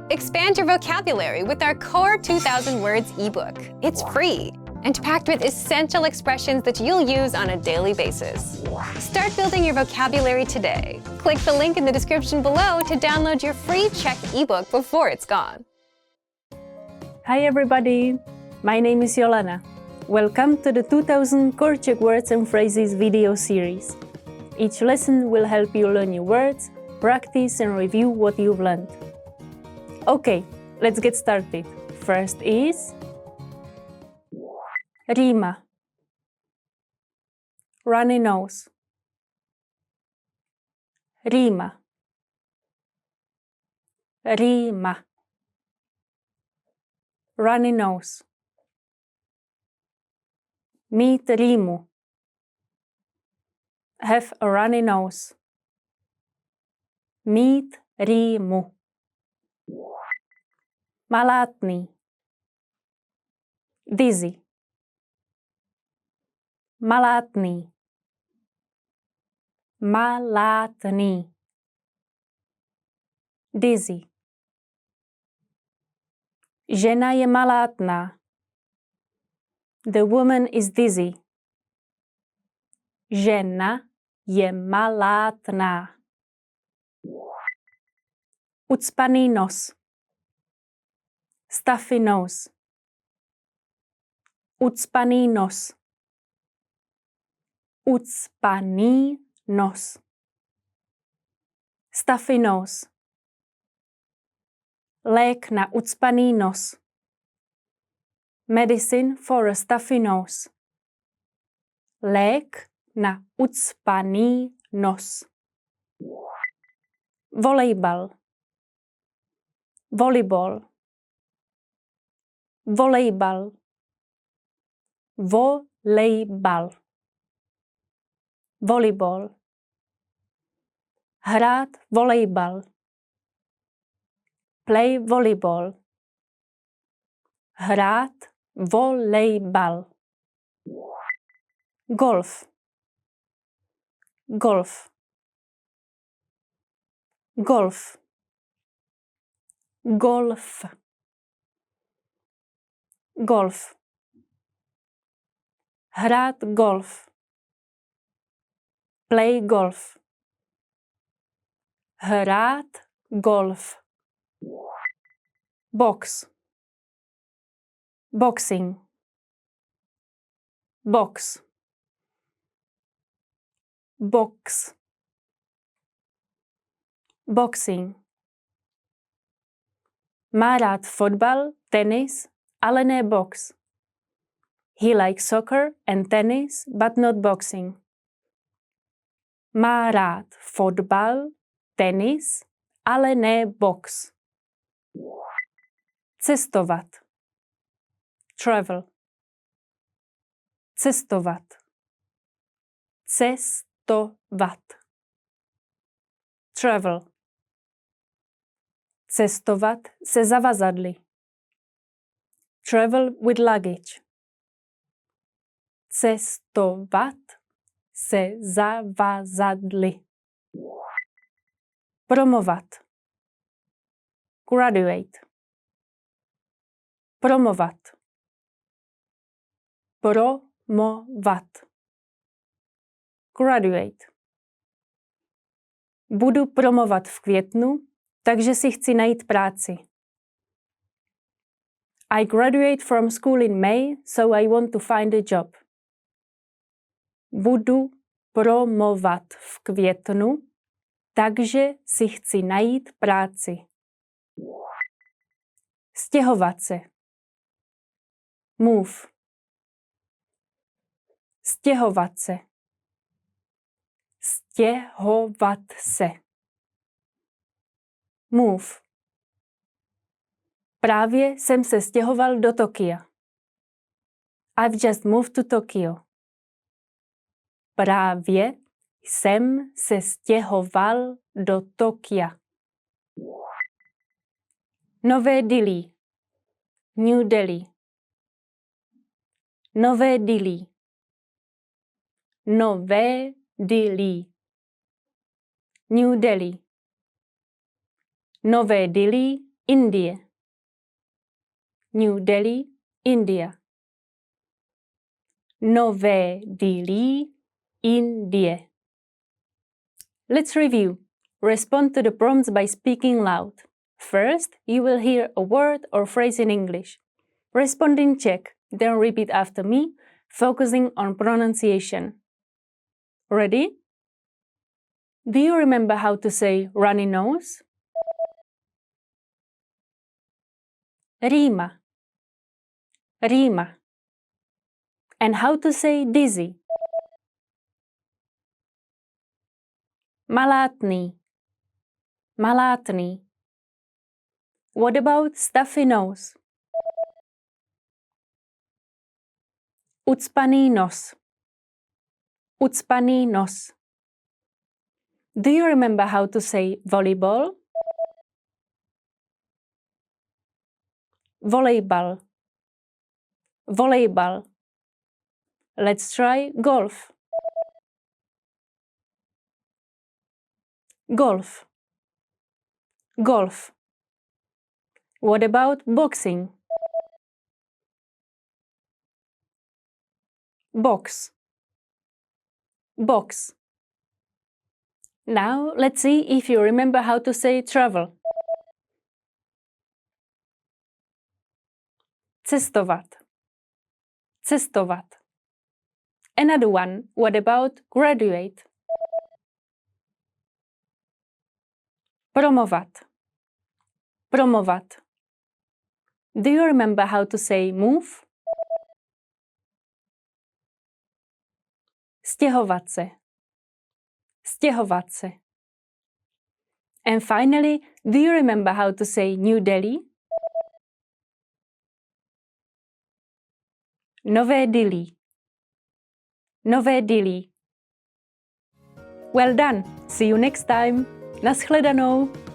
Expand your vocabulary with our Core 2000 Words ebook. It's free and packed with essential expressions that you'll use on a daily basis. Start building your vocabulary today. Click the link in the description below to download your free Czech ebook before it's gone. Hi everybody, my name is Jolana. Welcome to the 2000 Core Czech Words and Phrases video series. Each lesson will help you learn new words, practice and review what you've learned. Okay, let's get started. First is rýma, runny nose. Rýma, rýma, runny nose. Mít rýmu, have a runny nose. Mít rýmu. Malátný, dizzy. Malátný, malátný. Dizzy. Žena je malátná. The woman is dizzy. Žena je malátná. Ucpaný nos. Stuffy nose. Ucpaný nos. Ucpaný nos. Stuffy nose. Lék na ucpaný nos. Medicine for a stuffy nose. Lék na ucpaný nos. Volejbal. Volleyball. Volejbal. Volejbal. Volleyball. Hrát volejbal. Play volleyball. Hrát volejbal. Golf. Golf. Golf. Golf. Golf. Hrát golf. Play golf. Hrát golf. Box. Boxing. Box. Box. Boxing. Má rád fotbal, tenis, ale ne box. He likes soccer and tennis, but not boxing. Má rád fotbal, tenis, ale ne box. Cestovat. Travel. Cestovat. Cestovat. Travel. Cestovat se zavazadly. Travel with luggage. Cestovat se zavazadly. Promovat. Graduate. Promovat. Promovat. Graduate. Budu promovat v květnu, takže si chci najít práci. I graduate from school in May, so I want to find a job. Budu promovat v květnu, takže si chci najít práci. Stěhovat se. Move. Stěhovat se. Stěhovat se. Move. Právě jsem se stěhoval do Tokia. I've just moved to Tokyo. Právě jsem se stěhoval do Tokia. Nové Dili. New Delhi. Nové Dili. Nové Dili. New Delhi. Nové Dili, India. New Delhi, India. Nové Delhi, India. Let's review. Respond to the prompts by speaking loud. First, you will hear a word or phrase in English. Respond in Czech, then repeat after me, focusing on pronunciation. Ready? Do you remember how to say runny nose? Rýma. Rýma. And how to say dizzy? Malátný. Malátný. What about stuffy nose? Ucpaný nos. Ucpaný nos. Do you remember how to say volleyball? Volejbal. Volejbal. Let's try golf. Golf. Golf. What about boxing? Box. Box. Now let's see if you remember how to say travel. Cestovat. Cestovat. Another one. What about graduate? Promovat. Promovat. Do you remember how to say move? Stěhovat se. Stěhovat se. And finally, do you remember how to say New Delhi? Nové Delhi. Nové Delhi. Well done. See you next time. Naschledanou.